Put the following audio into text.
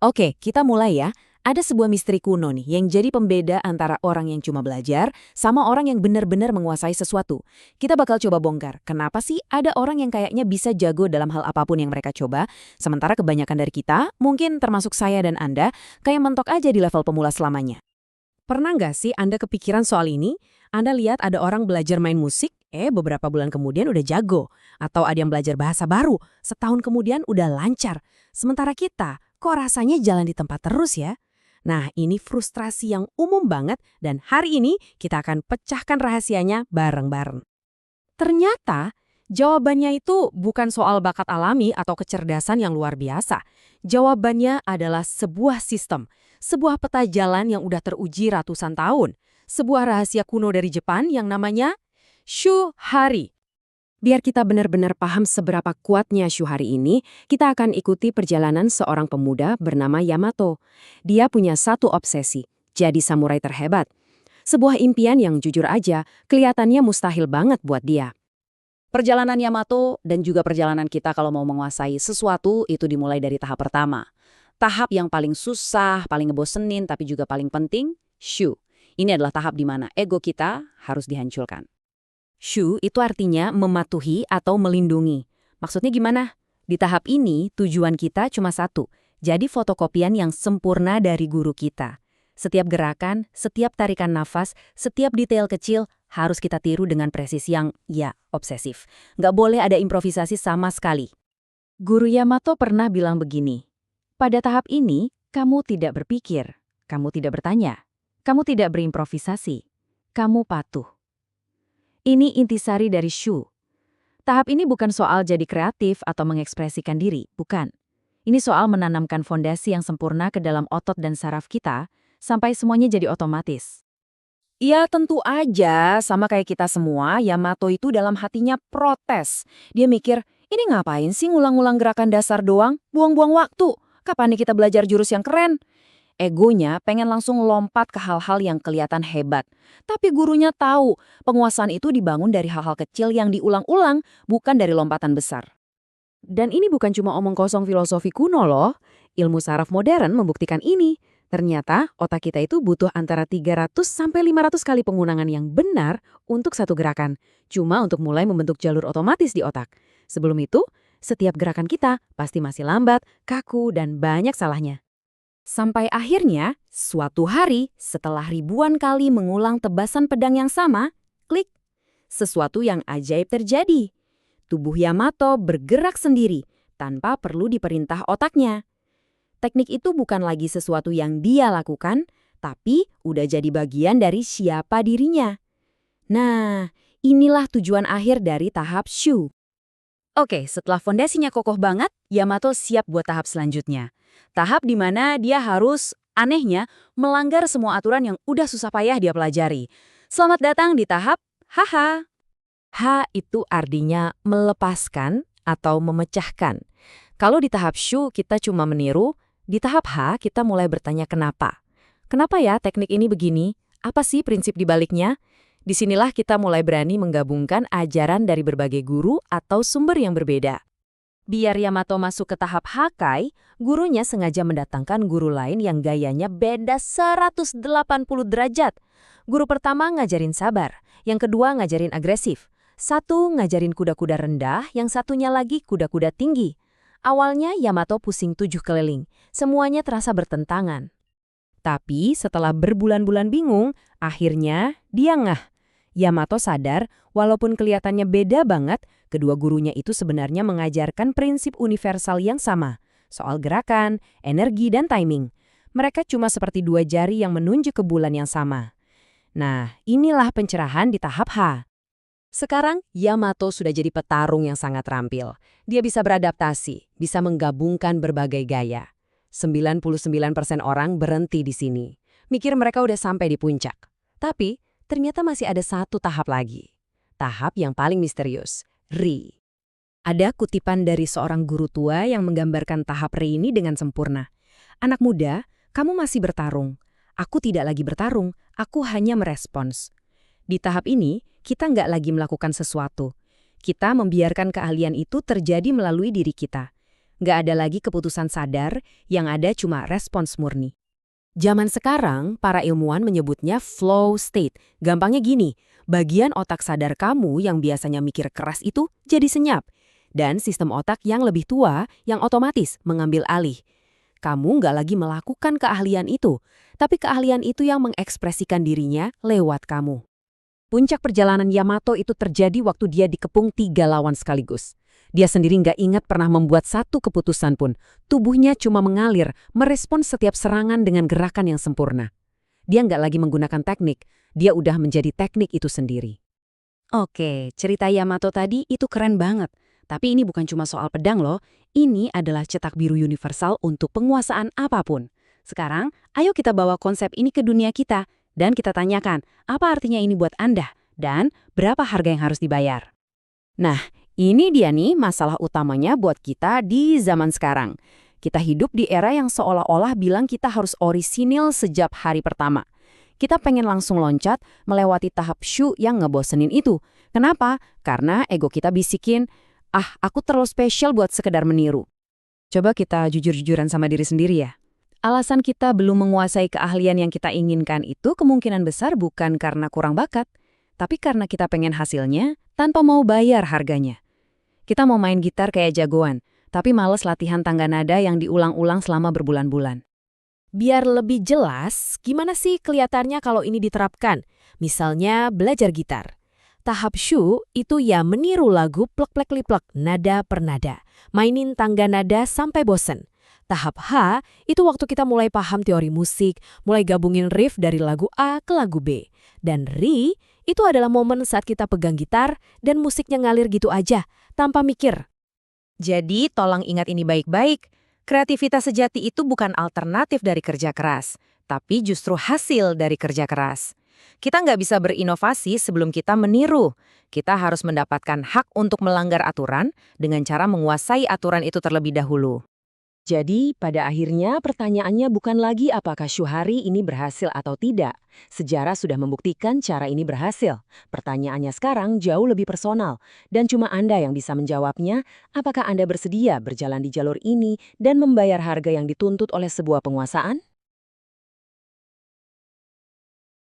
Oke, kita mulai ya. Ada sebuah misteri kuno nih yang jadi pembeda antara orang yang cuma belajar sama orang yang benar-benar menguasai sesuatu. Kita bakal coba bongkar, kenapa sih ada orang yang kayaknya bisa jago dalam hal apapun yang mereka coba, sementara kebanyakan dari kita, mungkin termasuk saya dan Anda, kayak mentok aja di level pemula selamanya. Pernah nggak sih Anda kepikiran soal ini? Anda lihat ada orang belajar main musik, beberapa bulan kemudian udah jago. Atau ada yang belajar bahasa baru, setahun kemudian udah lancar. Sementara kita, kok rasanya jalan di tempat terus ya? Nah, ini frustrasi yang umum banget dan hari ini kita akan pecahkan rahasianya bareng-bareng. Ternyata, jawabannya itu bukan soal bakat alami atau kecerdasan yang luar biasa. Jawabannya adalah sebuah sistem, sebuah peta jalan yang udah teruji ratusan tahun, sebuah rahasia kuno dari Jepang yang namanya Shuhari. Biar kita benar-benar paham seberapa kuatnya Shuhari ini, kita akan ikuti perjalanan seorang pemuda bernama Yamato. Dia punya satu obsesi, jadi samurai terhebat. Sebuah impian yang jujur aja, kelihatannya mustahil banget buat dia. Perjalanan Yamato dan juga perjalanan kita kalau mau menguasai sesuatu itu dimulai dari tahap pertama. Tahap yang paling susah, paling ngebosenin, tapi juga paling penting, Shu. Ini adalah tahap di mana ego kita harus dihancurkan. Shu itu artinya mematuhi atau melindungi. Maksudnya gimana? Di tahap ini, tujuan kita cuma satu, jadi fotokopian yang sempurna dari guru kita. Setiap gerakan, setiap tarikan nafas, setiap detail kecil harus kita tiru dengan presisi yang, ya, obsesif. Nggak boleh ada improvisasi sama sekali. Guru Yamato pernah bilang begini, pada tahap ini, kamu tidak berpikir, kamu tidak bertanya, kamu tidak berimprovisasi, kamu patuh. Ini intisari dari Shu. Tahap ini bukan soal jadi kreatif atau mengekspresikan diri, bukan. Ini soal menanamkan fondasi yang sempurna ke dalam otot dan saraf kita, sampai semuanya jadi otomatis. Ya tentu aja, sama kayak kita semua, Yamato itu dalam hatinya protes. Dia mikir, ini ngapain sih ngulang-ngulang gerakan dasar doang? Buang-buang waktu. Kapan nih kita belajar jurus yang keren? Egonya pengen langsung lompat ke hal-hal yang kelihatan hebat. Tapi gurunya tahu, penguasaan itu dibangun dari hal-hal kecil yang diulang-ulang, bukan dari lompatan besar. Dan ini bukan cuma omong kosong filosofi kuno loh. Ilmu saraf modern membuktikan ini. Ternyata otak kita itu butuh antara 300 sampai 500 kali penggunaan yang benar untuk satu gerakan. Cuma untuk mulai membentuk jalur otomatis di otak. Sebelum itu, setiap gerakan kita pasti masih lambat, kaku, dan banyak salahnya. Sampai akhirnya, suatu hari setelah ribuan kali mengulang tebasan pedang yang sama, klik, sesuatu yang ajaib terjadi. Tubuh Yamato bergerak sendiri, tanpa perlu diperintah otaknya. Teknik itu bukan lagi sesuatu yang dia lakukan, tapi udah jadi bagian dari siapa dirinya. Nah, inilah tujuan akhir dari tahap Shu. Oke, setelah fondasinya kokoh banget, Yamato siap buat tahap selanjutnya. Tahap di mana dia harus, anehnya, melanggar semua aturan yang udah susah payah dia pelajari. Selamat datang di tahap haha. H itu artinya melepaskan atau memecahkan. Kalau di tahap Shu kita cuma meniru, di tahap H kita mulai bertanya kenapa. Kenapa ya teknik ini begini? Apa sih prinsip dibaliknya? Disinilah kita mulai berani menggabungkan ajaran dari berbagai guru atau sumber yang berbeda. Biar Yamato masuk ke tahap Hakai, gurunya sengaja mendatangkan guru lain yang gayanya beda 180 derajat. Guru pertama ngajarin sabar, yang kedua ngajarin agresif. Satu ngajarin kuda-kuda rendah, yang satunya lagi kuda-kuda tinggi. Awalnya Yamato pusing 7 keliling, semuanya terasa bertentangan. Tapi setelah berbulan-bulan bingung, akhirnya dia ngeh. Yamato sadar, walaupun kelihatannya beda banget, kedua gurunya itu sebenarnya mengajarkan prinsip universal yang sama, soal gerakan, energi, dan timing. Mereka cuma seperti dua jari yang menunjuk ke bulan yang sama. Nah, inilah pencerahan di tahap H. Sekarang, Yamato sudah jadi petarung yang sangat terampil. Dia bisa beradaptasi, bisa menggabungkan berbagai gaya. 99% orang berhenti di sini. Mikir mereka udah sampai di puncak. Tapi, ternyata masih ada satu tahap lagi. Tahap yang paling misterius, Ri. Ada kutipan dari seorang guru tua yang menggambarkan tahap Ri ini dengan sempurna. Anak muda, kamu masih bertarung. Aku tidak lagi bertarung, aku hanya merespons. Di tahap ini, kita nggak lagi melakukan sesuatu. Kita membiarkan keahlian itu terjadi melalui diri kita. Nggak ada lagi keputusan sadar, yang ada cuma respons murni. Zaman sekarang, para ilmuwan menyebutnya flow state. Gampangnya gini, bagian otak sadar kamu yang biasanya mikir keras itu jadi senyap. Dan sistem otak yang lebih tua yang otomatis mengambil alih. Kamu nggak lagi melakukan keahlian itu, tapi keahlian itu yang mengekspresikan dirinya lewat kamu. Puncak perjalanan Yamato itu terjadi waktu dia dikepung 3 lawan sekaligus. Dia sendiri nggak ingat pernah membuat satu keputusan pun. Tubuhnya cuma mengalir, merespon setiap serangan dengan gerakan yang sempurna. Dia nggak lagi menggunakan teknik, dia udah menjadi teknik itu sendiri. Oke, cerita Yamato tadi itu keren banget. Tapi ini bukan cuma soal pedang loh, ini adalah cetak biru universal untuk penguasaan apapun. Sekarang, ayo kita bawa konsep ini ke dunia kita, dan kita tanyakan, apa artinya ini buat Anda, dan berapa harga yang harus dibayar. Nah, ini dia nih masalah utamanya buat kita di zaman sekarang. Kita hidup di era yang seolah-olah bilang kita harus orisinil sejak hari pertama. Kita pengen langsung loncat, melewati tahap shu yang ngebosenin itu. Kenapa? Karena ego kita bisikin, aku terlalu spesial buat sekedar meniru. Coba kita jujur-jujuran sama diri sendiri ya. Alasan kita belum menguasai keahlian yang kita inginkan itu kemungkinan besar bukan karena kurang bakat, tapi karena kita pengen hasilnya tanpa mau bayar harganya. Kita mau main gitar kayak jagoan, tapi males latihan tangga nada yang diulang-ulang selama berbulan-bulan. Biar lebih jelas, gimana sih kelihatannya kalau ini diterapkan? Misalnya belajar gitar. Tahap shu itu ya meniru lagu plek-plek-liplek, nada per nada. Mainin tangga nada sampai bosen. Tahap H itu waktu kita mulai paham teori musik, mulai gabungin riff dari lagu A ke lagu B. Dan Ri itu adalah momen saat kita pegang gitar dan musiknya ngalir gitu aja, tanpa mikir. Jadi tolong ingat ini baik-baik. Kreativitas sejati itu bukan alternatif dari kerja keras, tapi justru hasil dari kerja keras. Kita nggak bisa berinovasi sebelum kita meniru. Kita harus mendapatkan hak untuk melanggar aturan dengan cara menguasai aturan itu terlebih dahulu. Jadi, pada akhirnya pertanyaannya bukan lagi apakah Syuhari ini berhasil atau tidak. Sejarah sudah membuktikan cara ini berhasil. Pertanyaannya sekarang jauh lebih personal. Dan cuma Anda yang bisa menjawabnya, apakah Anda bersedia berjalan di jalur ini dan membayar harga yang dituntut oleh sebuah penguasaan?